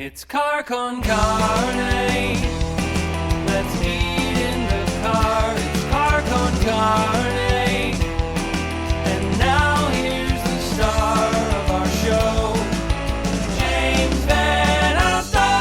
It's car con carne. Let's eat in the car. It's car con carne. And now here's the star of our show, James Van Alstyne.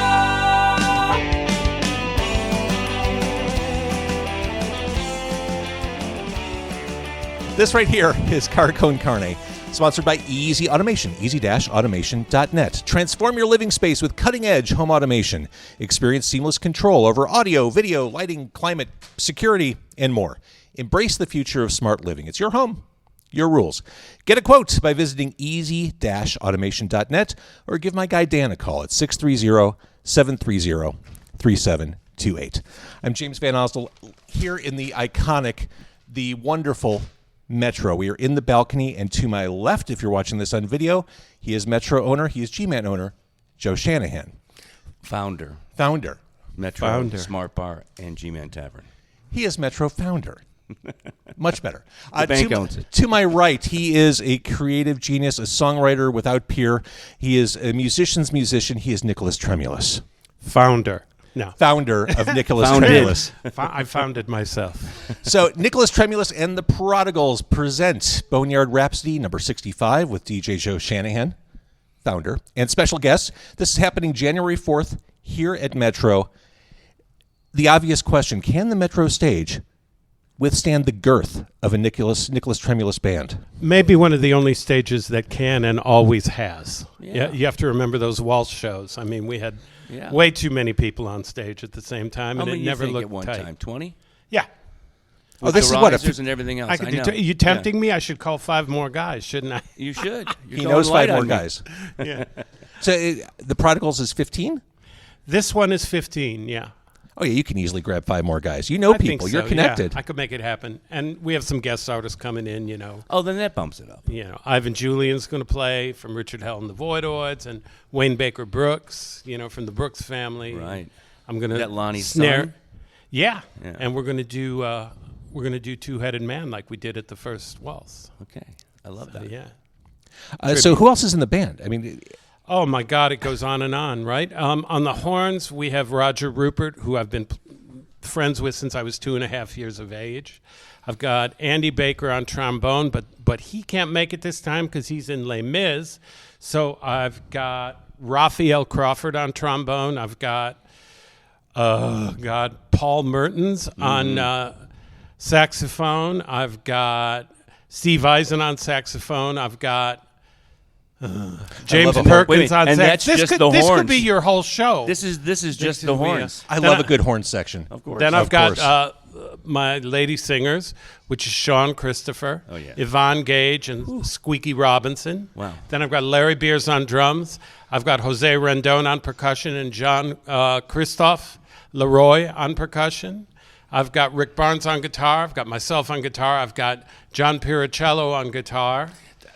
This right here is Car Con Carne, sponsored by Easy Automation, easy-automation.net. Transform your living space with cutting-edge home automation. Experience seamless control over audio, video, lighting, climate, security, and more. Embrace the future of smart living. It's your home, your rules. Get a quote by visiting easy-automation.net or give my guy Dan a call at 630-730-3728. I'm James Van Alstyne here in the iconic, the wonderful Metro. We are in the balcony, and to my left, if you're watching this on video, he is Metro owner, he is G-Man owner, Joe Shanahan. Founder. Metro, Founder. Smart Bar, and G-Man Tavern. He is Metro founder. Much better. The bank owns it. To my right, he is a creative genius, a songwriter without peer. He is a musician's musician. He is Nicholas Tremulis. Founder. No. Founder of Nicholas Founded. Tremulis. I founded myself. So, Nicholas Tremulis and the Prodigals present Boneyard Rhapsody, number 65, with DJ Joe Shanahan, founder, and special guests. This is happening January 4th here at Metro. The obvious question, can the Metro stage withstand the girth of a Nicholas Tremulis band? Maybe one of the only stages that can and always has. Yeah. You have to remember those waltz shows. I mean, we had Yeah. way too many people on stage at the same time, How and many it you never think looked at one tight. time? 20? Yeah. Oh, this The is what? risers and everything else. I could know. do. You tempting me? I should call 5 more guys, shouldn't I? You should. You're He going knows light 5 more on me. guys. Yeah. So, the Prodigals is 15? This one is 15. Yeah. Oh, yeah, you can easily grab 5 more guys. You know I think people. so, You're connected. Yeah, I could make it happen, and we have some guest artists coming in. Oh, then that bumps it up. Ivan Julian's going to play from Richard Hell and the Voidoids, and Wayne Baker Brooks, from the Brooks family. Right. I'm going to That Lonnie's snare. son? Yeah. Yeah. And we're going to do Two-Headed Man like we did at the first waltz. Okay. I love that. Yeah. So, who else is in the band? I mean, Oh my God, it goes on and on, right? On the horns, we have Roger Rupert, who I've been friends with since I was 2.5 years of age. I've got Andy Baker on trombone, but he can't make it this time because he's in Les Mis. So I've got Raphael Crawford on trombone. I've got Paul Mertens on saxophone. I've got Steve Eisen on saxophone. I've got James love a Perkins on and sax. that's just the This could horns. be your whole show. This is just the is weird. horns. I Then love a good horn section. Of course. Then Of I've got course. my lady singers, which is Sean Christopher, Oh, yeah. Yvonne Gage, and Squeaky Robinson. Wow. Then I've got Larry Beers on drums. I've got Jose Rendon on percussion and John Christophe Leroy on percussion. I've got Rick Barnes on guitar. I've got myself on guitar. I've got John Piricello on guitar.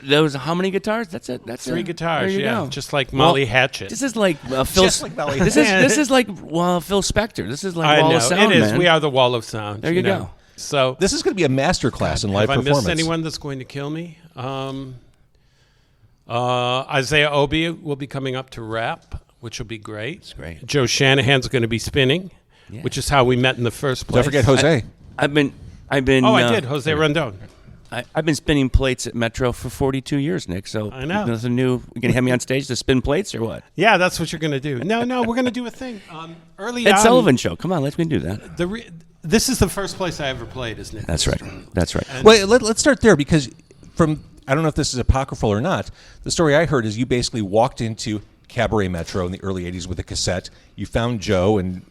Those how many guitars? That's it. That's 3 it. guitars, There you yeah, go. just like Molly Well, Hatchet. This is like Phil. Just like Molly this is like Phil Spector. This is like I Wall know, of Sound, it is. man. We are the Wall of Sound. There you know. go. So This is going to be a master class in live have performance. I missed anyone that's going to kill me? Isaiah Obi will be coming up to rap, which will be great. It's great. Joe Shanahan's going to be spinning, Yeah. which is how we met in the first place. Don't forget Jose. I've been. I did. Jose Rendon. I've been spinning plates at Metro for 42 years, Nick. So I know. Nothing new. You gonna have me on stage to spin plates or what? Yeah, that's what you're going to do. No, we're going to do a thing. Early Ed on, Sullivan Show. Come on, let's do that. This is the first place I ever played, isn't it? That's right. That's right. Well, let's start there because I don't know if this is apocryphal or not, the story I heard is you basically walked into Cabaret Metro in the early 80s with a cassette. You found Joe, and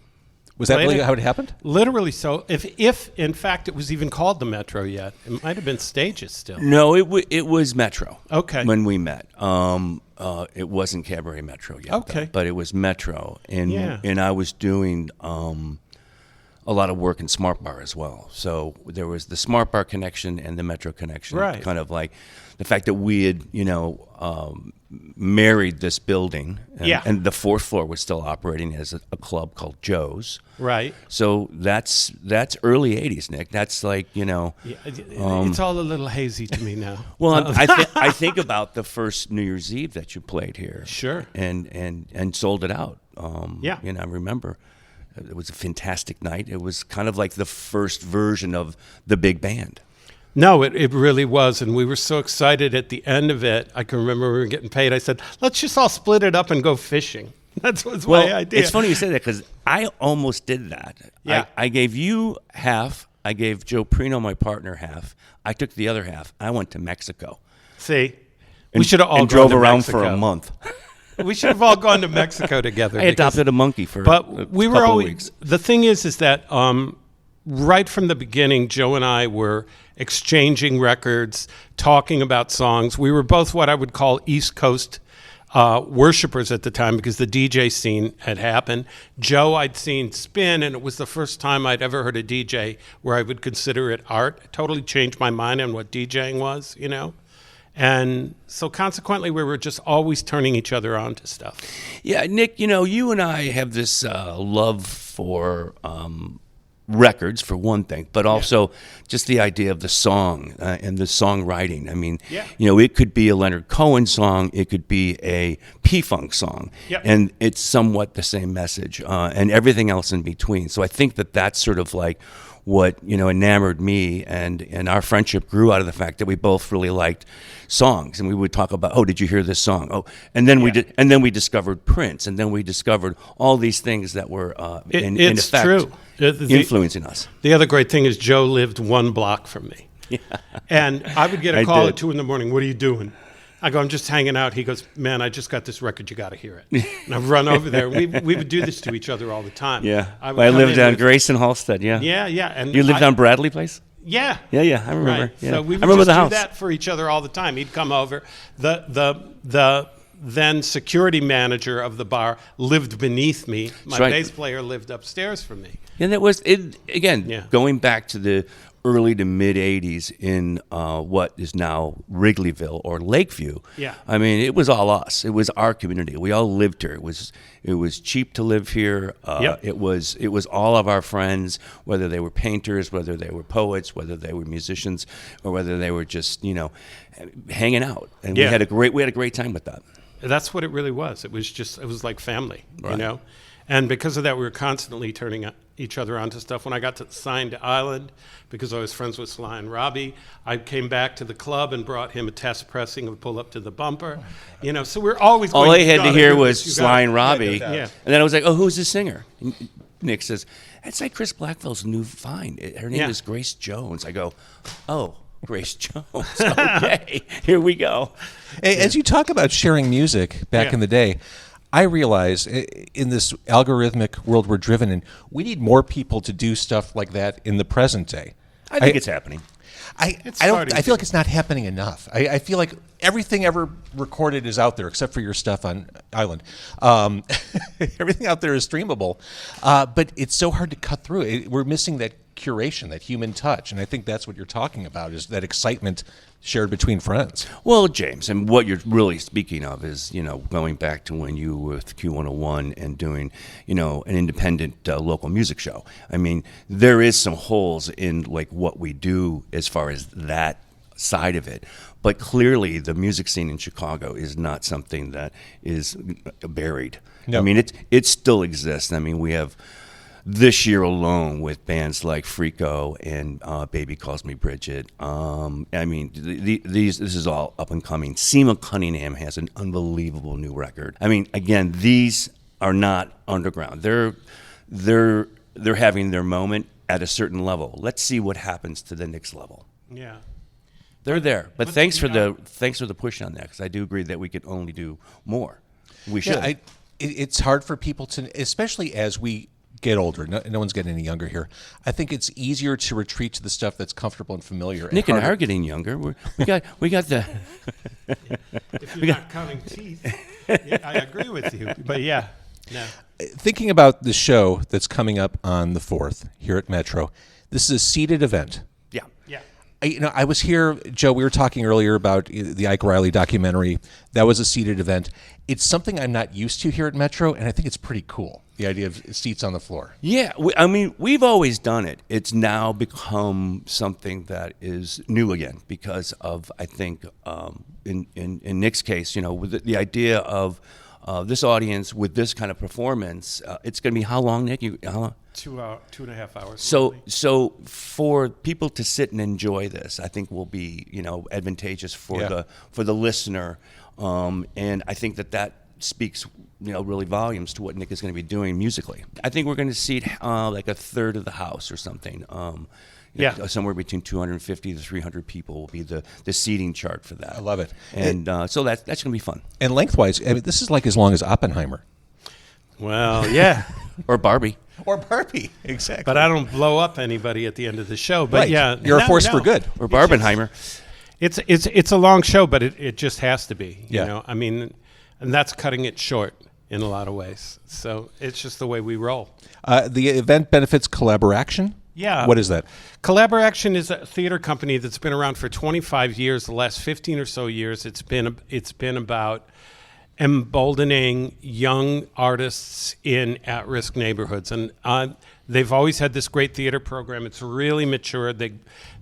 was that really how it happened? Literally so. If in fact it was even called the Metro yet, it might have been Stages still. No, it was Metro. Okay. When we met, it wasn't Cabaret Metro yet. Okay. But it was Metro, and Yeah. and I was doing a a lot of work in Smart Bar as well. So there was the Smart Bar connection and the Metro connection. Right. Kind of like the fact that we had, married this building. And the fourth floor was still operating as a club called Joe's. Right. So that's early 80s, Nick. That's like, It's all a little hazy to me now. Well, I think about the first New Year's Eve that you played here. Sure. And sold it out. Yeah. I remember it was a fantastic night. It was kind of like the first version of the big band. No, it really was. And we were so excited at the end of it. I can remember we were getting paid. I said, let's just all split it up and go fishing. That was my idea. It's funny you say that because I almost did that. Yeah. I gave you half. I gave Joe Prino, my partner, half. I took the other half. I went to Mexico. See, we should have all and gone drove to around Mexico. for a month. We should have all gone to Mexico together. I adopted a monkey for But we were couple always, weeks. the thing is that right from the beginning, Joe and I were exchanging records, talking about songs. We were both what I would call East Coast worshipers at the time because the DJ scene had happened. Joe, I'd seen spin, and it was the first time I'd ever heard a DJ where I would consider it art. It totally changed my mind on what DJing was, And so consequently, we were just always turning each other on to stuff. Yeah, Nick, you and I have this love for records, for one thing, but also just the idea of the song and the songwriting. I mean, it could be a Leonard Cohen song, it could be a P-Funk song, and it's somewhat the same message, and everything else in between. So I think that that's sort of like what enamored me, and our friendship grew out of the fact that we both really liked songs, and we would talk about, oh, did you hear this song? Oh, and then we discovered Prince, and then we discovered all these things that were in effect true. Influencing us. The other great thing is Joe lived one block from me, and I would get a call at 2 a.m. What are you doing? I go, I'm just hanging out. He goes, man, I just got this record. You got to hear it. And I've run over there. We would do this to each other all the time. Yeah. I lived on Grace and Halstead, Yeah. Yeah. And you lived on Bradley Place? Yeah. Yeah. I remember. Right. Yeah. So we would I remember just the do house. that for each other all the time. He'd come over. The then security manager of the bar lived beneath me. My bass player lived upstairs from me. And it was, going back to the early to mid 80s in what is now Wrigleyville or Lakeview. Yeah. I mean, it was all us. It was our community. We all lived here. It was cheap to live here. It was all of our friends, whether they were painters, whether they were poets, whether they were musicians, or whether they were just hanging out. And we had a great time with that. That's what it really was. It was like family, Right. And because of that, we were constantly turning each other on to stuff. When I got signed to Island, because I was friends with Sly and Robbie, I came back to the club and brought him a test pressing of Pull Up to the Bumper. So we're always going, all they had to hear was Sly and Robbie. Yeah. And then I was like, oh, who's the singer? And Nick says, that's like Chris Blackwell's new find. Her name is Grace Jones. I go, oh, Grace Jones. Okay, here we go. Hey, as you talk about sharing music back in the day, I realize in this algorithmic world we're driven in, we need more people to do stuff like that in the present day. I think it's happening. I feel like it's not happening enough. I feel like everything ever recorded is out there except for your stuff on Island. Everything out there is streamable, but it's so hard to cut through. We're missing that curation, that human touch, and I think that's what you're talking about, is that excitement shared between friends. Well, James, and what you're really speaking of is, going back to when you were with Q101 and doing, an independent local music show. I mean, there is some holes in like what we do as far as that side of it. But clearly the music scene in Chicago is not something that is buried. No. I mean, it still exists. I mean, we have this year alone with bands like Freako and Baby Calls Me Bridget. I mean, this is all up and coming. Seema Cunningham has an unbelievable new record. I mean, again, these are not underground. They're having their moment at a certain level. Let's see what happens to the next level. Yeah. They're there. But thanks for the push on that, because I do agree that we could only do more. We should. Yeah, it's hard for people to, especially as we get older. No one's getting any younger here. I think it's easier to retreat to the stuff that's comfortable and familiar. Nick and I are getting younger. We got the. If you're not counting teeth, I agree with you. But yeah. No. Thinking about the show that's coming up on the 4th here at Metro, this is a seated event. Yeah. Yeah. I was here, Joe, we were talking earlier about the Ike Riley documentary. That was a seated event. It's something I'm not used to here at Metro, and I think it's pretty cool, the idea of seats on the floor. Yeah, we've always done it. It's now become something that is new again because of, I think, in Nick's case, with the idea of this audience with this kind of performance, it's going to be how long, Nick? How long? 2.5 hours. So for people to sit and enjoy this, I think will be advantageous for the listener, and I think that speaks really volumes to what Nick is going to be doing musically. I think we're going to seat like a third of the house or something. Somewhere between 250 to 300 people will be the seating chart for that. I love it, and so that's going to be fun. And lengthwise, this is like as long as Oppenheimer. Well, yeah. Or Barbie. Or Barbie, exactly. But I don't blow up anybody at the end of the show. But yeah, you're a force for good. Or Barbenheimer. It's a long show, but it just has to be. Yeah. And that's cutting it short in a lot of ways. So it's just the way we roll. The event benefits Collaboraction. Yeah. What is that? Collaboraction is a theater company that's been around for 25 years. The last 15 or so years, it's been about emboldening young artists in at-risk neighborhoods. And they've always had this great theater program. It's really matured.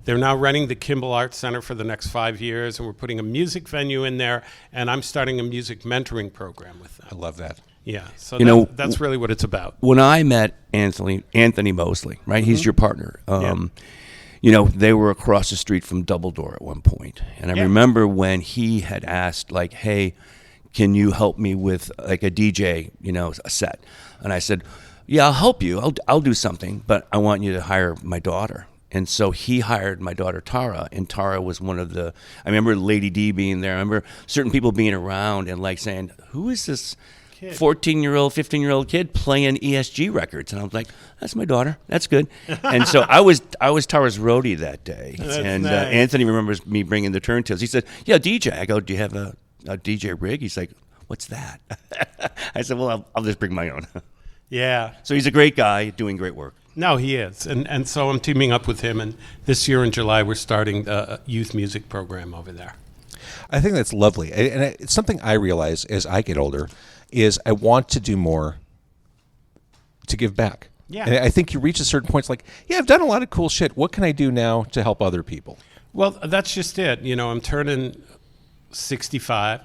They're now running the Kimball Arts Center for the next 5 years, and we're putting a music venue in there, and I'm starting a music mentoring program with them. I love that. Yeah, so that's really what it's about. When I met Anthony Mosley, right? He's your partner. They were across the street from Double Door at one point. And I remember when he had asked, like, hey, can you help me with like a DJ, a set? And I said, yeah, I'll help you. I'll do something, but I want you to hire my daughter. And so he hired my daughter, Tara, and Tara was one of I remember Lady D being there. I remember certain people being around and like saying, who is this 14-year-old, 15-year-old kid playing ESG records? And I was like, that's my daughter. That's good. And so I was Tara's roadie that day. And nice. Anthony remembers me bringing the turntables. He said, yeah, DJ. I go, do you have a DJ rig? He's like, what's that? I said, well, I'll just bring my own. Yeah. So he's a great guy doing great work. No, he is. And so I'm teaming up with him. And this year in July, we're starting the youth music program over there. I think that's lovely. And it's something I realize as I get older is I want to do more to give back. Yeah. And I think you reach a certain point, it's like, yeah, I've done a lot of cool shit. What can I do now to help other people? Well, that's just it. I'm turning 65.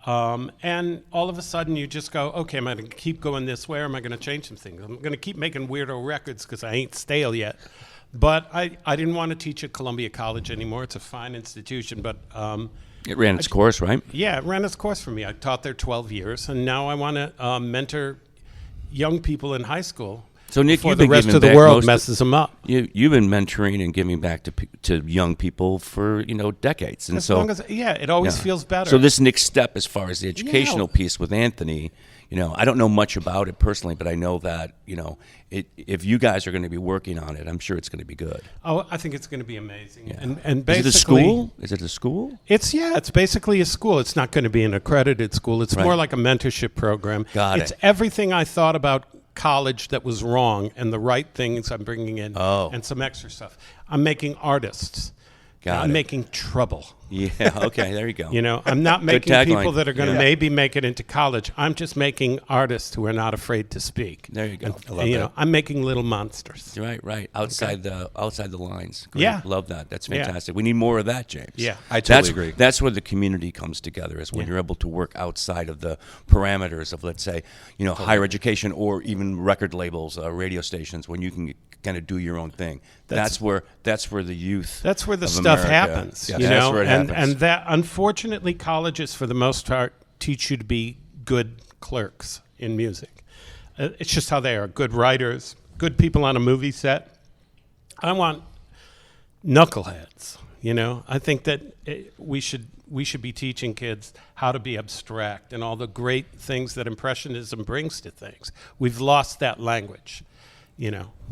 And all of a sudden you just go, okay, am I going to keep going this way or am I going to change some things? I'm going to keep making weirdo records because I ain't stale yet. But I didn't want to teach at Columbia College anymore. It's a fine institution, but... it ran its course, right? Yeah, it ran its course for me. I taught there 12 years, and now I want to mentor young people in high school. So Nick, before you've the been rest giving of the back world most messes them up. You've been mentoring and giving back to young people for decades, and As long as it always feels better. So this next step, as far as the educational piece with Anthony, I don't know much about it personally, but I know that if you guys are going to be working on it, I'm sure it's going to be good. Oh, I think it's going to be amazing. Yeah. And basically, is it a school? It's basically a school. It's not going to be an accredited school. It's more like a mentorship program. It's everything I thought about college that was wrong and the right things I'm bringing in and some extra stuff. I'm making artists. I'm making trouble. Yeah, okay, there you go. I'm not making tagline. people that are going to maybe make it into college. I'm just making artists who are not afraid to speak. There you go. I love that. I'm making little monsters. Right. Outside the lines. Great. Yeah. Love that. That's fantastic. We need more of that, James. Yeah. I totally agree. That's where the community comes together, is when you're able to work outside of the parameters of, let's say, higher education or even record labels, radio stations, when you can kind of do your own thing. That's where the youth. That's where the of stuff America- happens. Yes. That's where it happens. And that, unfortunately, colleges for the most part teach you to be good clerks in music. It's just how they are. Good writers, good people on a movie set. I want knuckleheads. I think that we should be teaching kids how to be abstract and all the great things that Impressionism brings to things. We've lost that language.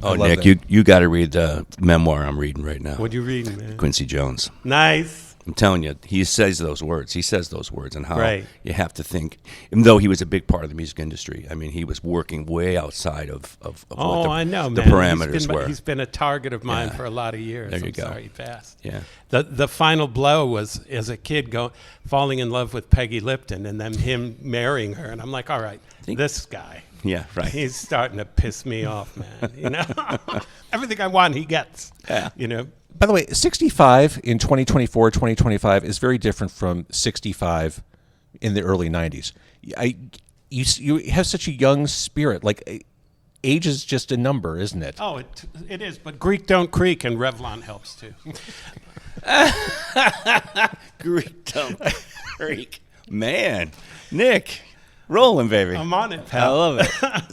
Oh, Nick, you got to read the memoir I'm reading right now. What are you reading, man? Quincy Jones. Nice. I'm telling you, he says those words. He says those words, and how Right. you have to think. Even though he was a big part of the music industry, I mean, he was working way outside of Oh, what I know, the man. parameters were. He's been a target of mine Yeah. for a lot of years. There you I'm go. sorry he passed. Yeah. The final blow was as a kid falling in love with Peggy Lipton and then him marrying her, and I'm like, all right, this guy. Yeah, right. He's starting to piss me off, man. You know, everything I want, he gets. Yeah. You know. By the way, 65 in 2024, 2025 is very different from 65 in the early 90s. You have such a young spirit. Like, age is just a number, isn't it? Oh, it is. But Greek don't creak, and Revlon helps too. Greek don't creak. Man, Nick, rolling, baby. I'm on it, I pal. love it.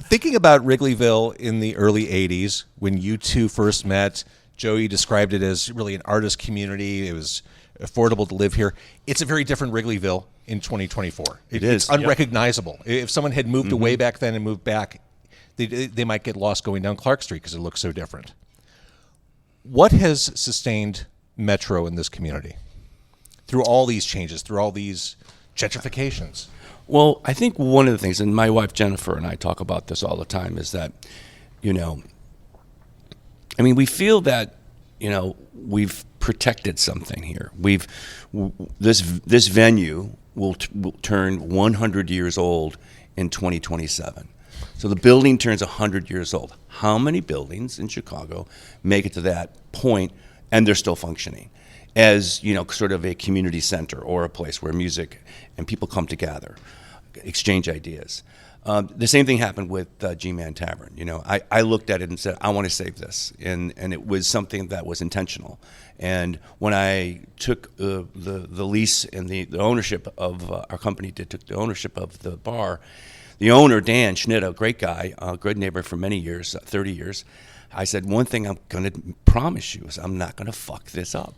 Thinking about Wrigleyville in the early 80s, when you two first met, Joey described it as really an artist community. It was affordable to live here. It's a very different Wrigleyville in 2024. It is. It's unrecognizable. If someone had moved away back then and moved back, they might get lost going down Clark Street because it looks so different. What has sustained Metro in this community through all these changes, through all these gentrifications? Well, I think one of the things, and my wife Jennifer and I talk about this all the time, is that, I mean, we feel that, we've protected something here. This venue will turn 100 years old in 2027. So the building turns 100 years old. How many buildings in Chicago make it to that point and they're still functioning as, sort of a community center or a place where music and people come together, exchange ideas? The same thing happened with G-Man Tavern. I looked at it and said, I want to save this. And it was something that was intentional. And when I took the lease and the ownership of our company, took the ownership of the bar, the owner, Dan Schnitt, a great guy, a good neighbor for many years, 30 years, I said, one thing I'm going to promise you is I'm not going to fuck this up.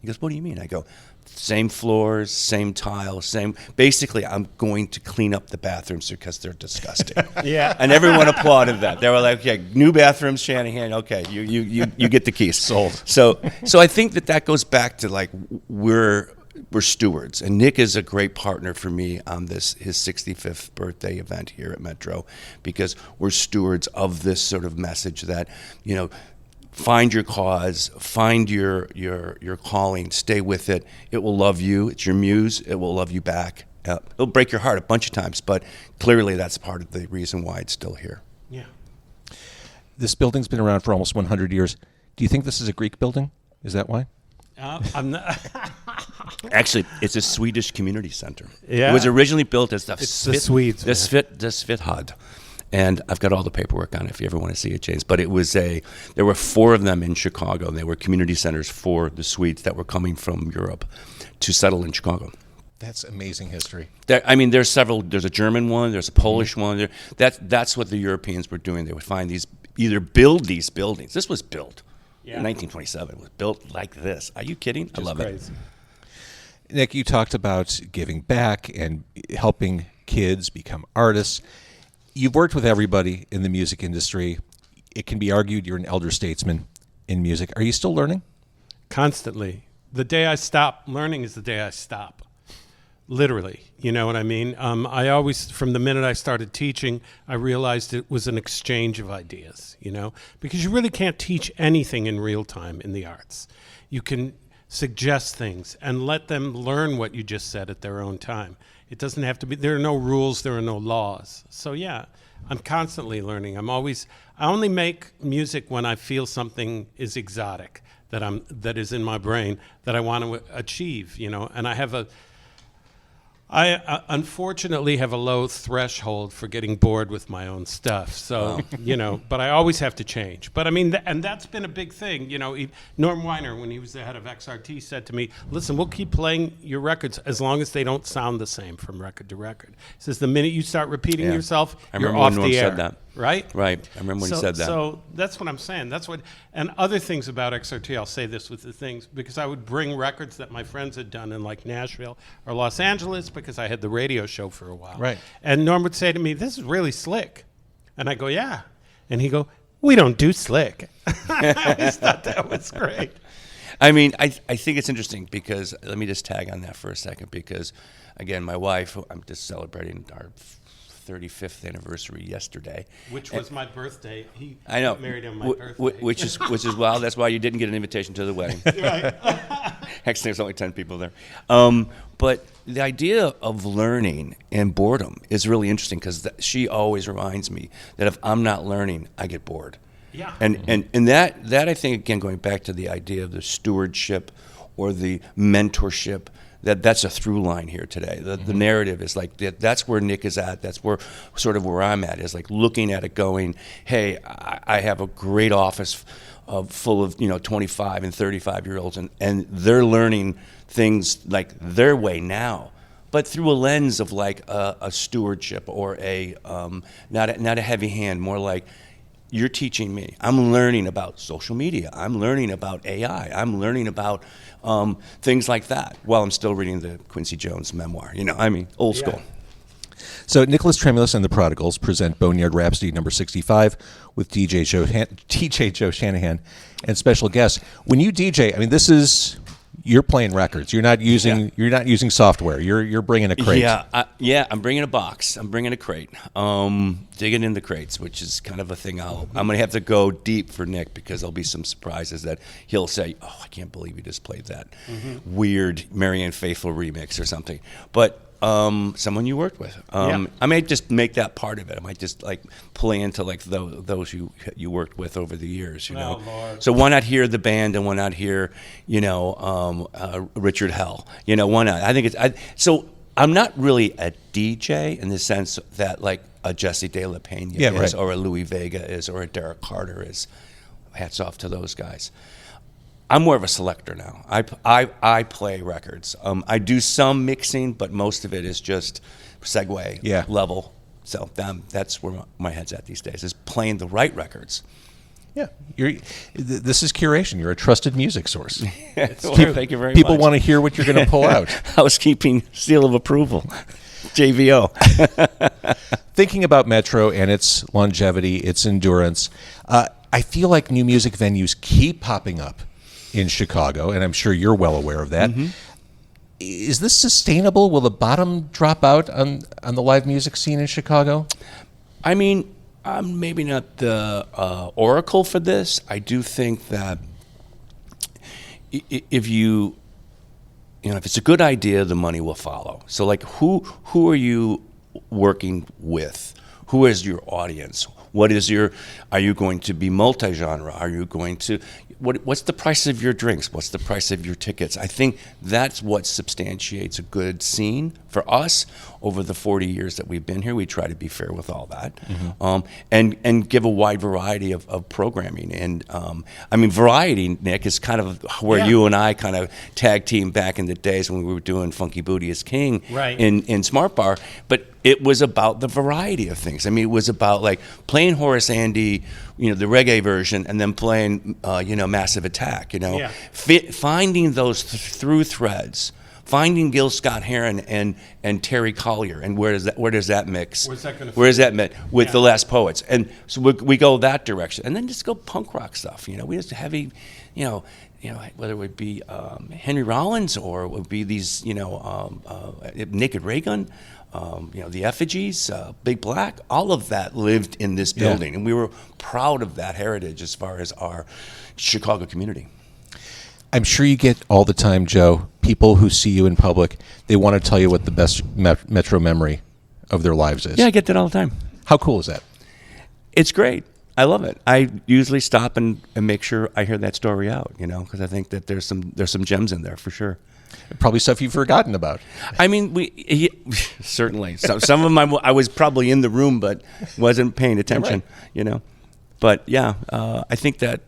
He goes, what do you mean? I go, same floors, same tiles, basically I'm going to clean up the bathrooms because they're disgusting. Yeah. And everyone applauded that. They were like, okay, new bathrooms, Shanahan, okay, you get the keys. Sold. So I think that goes back to like we're stewards, and Nick is a great partner for me on his 65th birthday event here at Metro, because we're stewards of this sort of message that, find your cause, find your calling, stay with it. It will love you. It's your muse. It will love you back. It'll break your heart a bunch of times, but clearly that's part of the reason why it's still here. Yeah. This building's been around for almost 100 years. Do you think this is a Greek building? Is that why? I'm not. Actually, it's a Swedish community center. Yeah. It was originally built as the Swedes. The Svithad. And I've got all the paperwork on it if you ever want to see it, James. But there were 4 of them in Chicago, and they were community centers for the Swedes that were coming from Europe to settle in Chicago. That's amazing history. There's several. There's a German one. There's a Polish one. That's what the Europeans were doing. They would either build these buildings. This was built in 1927. It was built like this. Are you kidding? I love crazy. it. Nick, you talked about giving back and helping kids become artists. You've worked with everybody in the music industry. It can be argued you're an elder statesman in music. Are you still learning? Constantly. The day I stop learning is the day I stop. Literally. You know what I mean? I always, from the minute I started teaching, I realized it was an exchange of ideas, because you really can't teach anything in real time in the arts. You can suggest things and let them learn what you just said at their own time. It doesn't have to be, there are no rules, there are no laws. So yeah, I'm constantly learning. I only make music when I feel something is exotic that is in my brain that I want to achieve, and I unfortunately have a low threshold for getting bored with my own stuff. So, but I always have to change. But and that's been a big thing. Norm Weiner, when he was the head of XRT, said to me, listen, we'll keep playing your records as long as they don't sound the same from record to record. He says, the minute you start repeating yourself, you're off the air. Said that. Right? Right. I remember when he said that. So that's what I'm saying. And other things about XRT, I'll say this with the things, because I would bring records that my friends had done in like Nashville or Los Angeles, because I had the radio show for a while. Right. And Norm would say to me, this is really slick. And I go, yeah. And he'd go, we don't do slick. I always thought that was great. I mean, I think it's interesting because let me just tag on that for a second because, again, my wife, I'm just celebrating our 35th anniversary yesterday, which was my birthday. I know, married on my birthday, which is wild. That's why you didn't get an invitation to the wedding. Right. Actually, there's only 10 people there. But the idea of learning and boredom is really interesting because she always reminds me that if I'm not learning, I get bored. Yeah. And that I think, again, going back to the idea of the stewardship or the mentorship, that's a through line here today. The narrative is like that's where Nick is at. That's where I'm at, is like looking at it going, hey, I have a great office full of 25 and 35-year-olds, and they're learning things like their way now, but through a lens of like a stewardship or a not a heavy hand, more like, you're teaching me. I'm learning about social media. I'm learning about AI. I'm learning about things like that while I'm still reading the Quincy Jones memoir. Old school. So Nicholas Tremulis and the Prodigals present Boneyard Rhapsody number 65 with DJ Joe Shanahan and special guests. When you DJ, I mean, you're playing records. You're not using software. You're bringing a crate. I'm bringing a box. I'm bringing a crate. Digging in the crates, which is kind of a thing. I'm going to have to go deep for Nick because there'll be some surprises that he'll say, "Oh, I can't believe you just played that weird Marianne Faithfull remix or something." But someone you worked with. I may just make that part of it. I might just like play into like those you worked with over the years. Oh, Lord. So why not hear the band and why not hear Richard Hell? Why not? I think so I'm not really a DJ in the sense that like a Jesse De La Pena is, or a Louis Vega is, or a Derek Carter is. Hats off to those guys. I'm more of a selector now. I play records. I do some mixing, but most of it is just segue level. So that's where my head's at these days, is playing the right records. Yeah, this is curation. You're a trusted music source. Thank you very much. People want to hear what you're going to pull out. Housekeeping seal of approval. JVO. Thinking about Metro and its longevity, its endurance, I feel like new music venues keep popping up in Chicago, and I'm sure you're well aware of that. Is this sustainable? Will the bottom drop out on the live music scene in Chicago? I mean, I'm maybe not the oracle for this. I do think that if if it's a good idea, the money will follow. So like, who are you working with? Who is your audience? Are you going to be multi-genre? Are you going to, what's the price of your drinks? What's the price of your tickets? I think that's what substantiates a good scene. For us, over the 40 years that we've been here, we try to be fair with all that, and give a wide variety of programming. And I mean, variety, Nick, is kind of where you and I kind of tag team back in the days when we were doing Funky Booty is King in Smart Bar. But it was about the variety of things. I mean, it was about like playing Horace Andy, the reggae version, and then playing, Massive Attack. Finding those through threads. Finding Gil Scott-Heron and Terry Collier, and where does that mix? Where's that met with the Last Poets? And so we go that direction, and then just go punk rock stuff. We just heavy, whether it would be Henry Rollins or it would be these, Naked Raygun, the Effigies, Big Black. All of that lived in this building, and we were proud of that heritage as far as our Chicago community. I'm sure you get all the time, Joe, people who see you in public, they want to tell you what the best Metro memory of their lives is. Yeah, I get that all the time. How cool is that? It's great. I love it. I usually stop and make sure I hear that story out, because I think that there's some gems in there for sure. Probably stuff you've forgotten about. I mean, certainly. Some of them I was probably in the room but wasn't paying attention, But yeah, I think that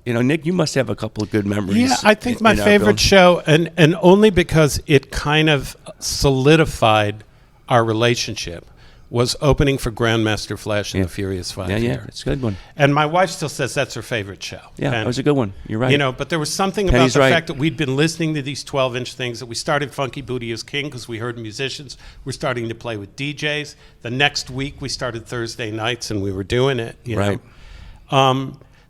Nick, you must have a couple of good memories. Yeah, I think my favorite show, and only because it kind of solidified our relationship, was opening for Grandmaster Flash and the Furious Five. Yeah, it's a good one. And my wife still says that's her favorite show. Yeah, that was a good one. You're right. But there was something about the fact that we'd been listening to these 12-inch things, that we started Funky Booty is King because we heard musicians. We're starting to play with DJs. The next week we started Thursday nights and we were doing it. Right.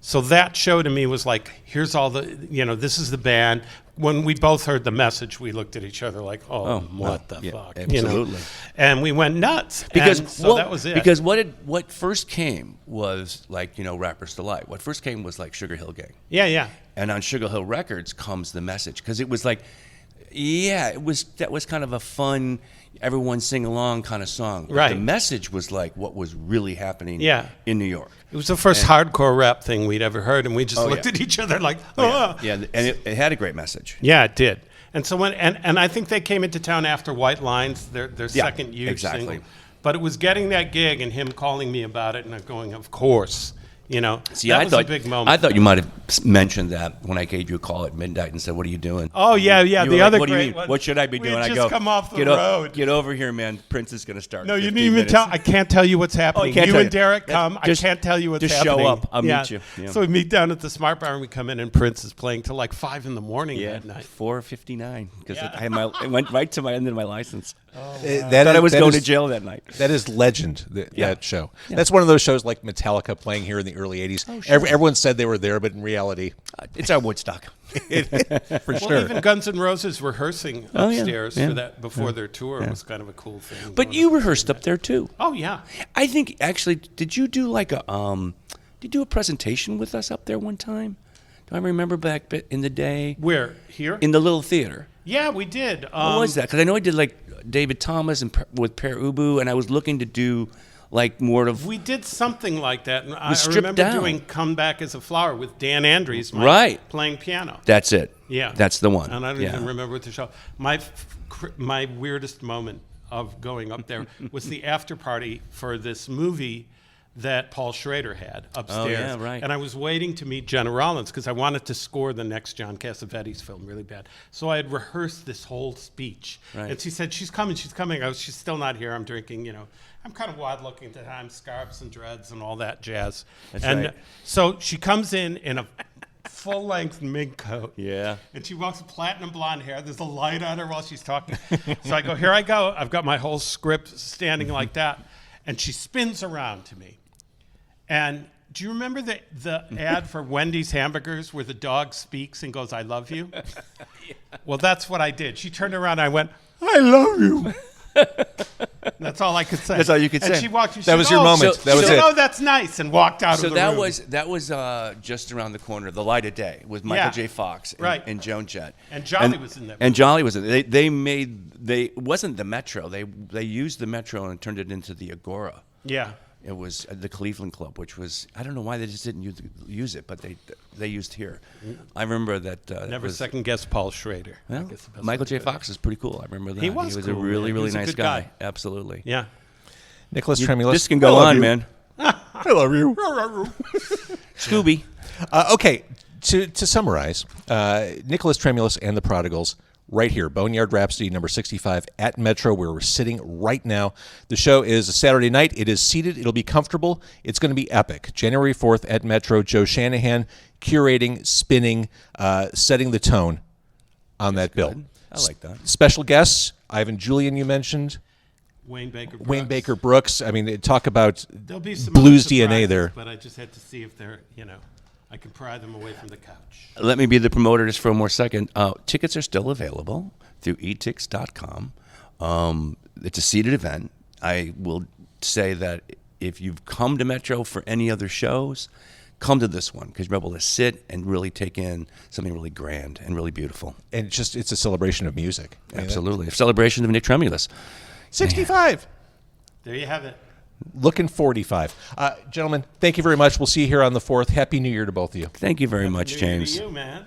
So that show to me was like, here's all the, this is the band. When we both heard the message, we looked at each other like, what the fuck? Absolutely. And we went nuts. Because that was it. Because what first came was like, Rapper's Delight. What first came was like Sugar Hill Gang. Yeah. And on Sugar Hill Records comes the message, because it was like, that was kind of a fun, everyone sing along kind of song. But right. The message was like what was really happening in New York. It was the first hardcore rap thing we'd ever heard, and we just looked at each other like, Yeah, and it had a great message. Yeah, it did. And so and I think they came into town after White Lines, their second huge single. But it was getting that gig and him calling me about it, and I'm going, of course. See, that was a big moment. I thought you might have mentioned that when I gave you a call at midnight and said, "What are you doing?" Oh yeah. You The other what great one. What should I be doing? I just come off the get road. Get over here, man. Prince is going to start. No, in you 15 didn't even minutes. tell. I can't tell you what's happening. can't You tell and you. Derek come. Just- I can't tell you what's just happening. show up. I'll meet you. Yeah. So we meet down at the Smart Bar, and we come in, and Prince is playing till like 5 a.m. that night. 4:59, because it went right to my end of my license. That I was going to is- jail that night. That is legend, that show. That's one of those shows like Metallica playing here in the early 80s. Oh, sure. Everyone said they were there, but in reality, It's our Woodstock. for Well, sure. even Guns N' Roses rehearsing Oh, yeah. upstairs Yeah. for that before their tour was kind of a cool thing. But you rehearsed up there too. Oh yeah. I think actually, did you do like a did you do a presentation with us up there one time? Do I remember back in the day Where? Here? in the little theater? Yeah, we did. What was that? Because I know I did like David Thomas and with Per Ubu, and I was looking to do like more of We did something like that. And I stripped remember down. doing Come Back as a Flower with Dan Andrews, Right. playing piano. That's it. Yeah. That's the one. And I don't Yeah. even remember what the show. My weirdest moment of going up there was the after party for this movie that Paul Schrader had upstairs. Oh, yeah, right. And I was waiting to meet Jenna Rollins because I wanted to score the next John Cassavetes film really bad. So I had rehearsed this whole speech. Right. And she said, she's coming. She's still not here. I'm drinking, I'm kind of wild looking at the time, scarves and dreads and all that jazz. That's and right. So she comes in a full-length mink coat. Yeah. And she walks with platinum blonde hair. There's a light on her while she's talking. So I go, here I go. I've got my whole script standing like that. And she spins around to me. And do you remember the ad for Wendy's hamburgers where the dog speaks and goes, I love you? Well, that's what I did. She turned around and I went, I love you. That's all I could say. That's all you could and say. She walked. She That said, was your moment. So- That was she said, it. oh, that's nice, and walked out So of the room. that was just around the corner, The Light of Day, with Michael Yeah. J. Fox and, Right. and Joan Jett. And Jolly was in that And Jolly was in it. It wasn't the Metro. They used the Metro and turned it into the Agora. Yeah. It was the Cleveland Club, which was, I don't know why they just didn't use it, but they used here. I remember that. Never second guess Paul Schrader. I Well, guess the best Michael way to J. put it. Fox is pretty cool. I remember that. He was a cool, really, man. He really was a nice good guy. guy. Absolutely. Yeah. Nicholas Tremulis. This can go I love on, you. man. I love you. Scooby. Okay, to summarize, Nicholas Tremulis and the Prodigals, right here, Boneyard Rhapsody, number 65 at Metro, where we're sitting right now. The show is a Saturday night. It is seated. It'll be comfortable. It's going to be epic. January 4th at Metro. Joe Shanahan curating, spinning, setting the tone on that bill. I like that. Special guests, Ivan Julian, you mentioned. Wayne Baker Brooks. Wayne Baker Brooks. I mean, talk about There'll be some blues other DNA surprises, there. But I just had to see if they're, I can pry them away from the couch. Let me be the promoter just for one more second. Tickets are still available through etix.com. It's a seated event. I will say that if you've come to Metro for any other shows, come to this one because you're able to sit and really take in something really grand and really beautiful. And it's a celebration of music. I mean, Absolutely. A celebration of Nick Tremulis. 65. There you have it. Looking 45. Gentlemen, thank you very much. We'll see you here on the 4th. Happy New Year to both of you. Thank you very much, New Year to James. you, man.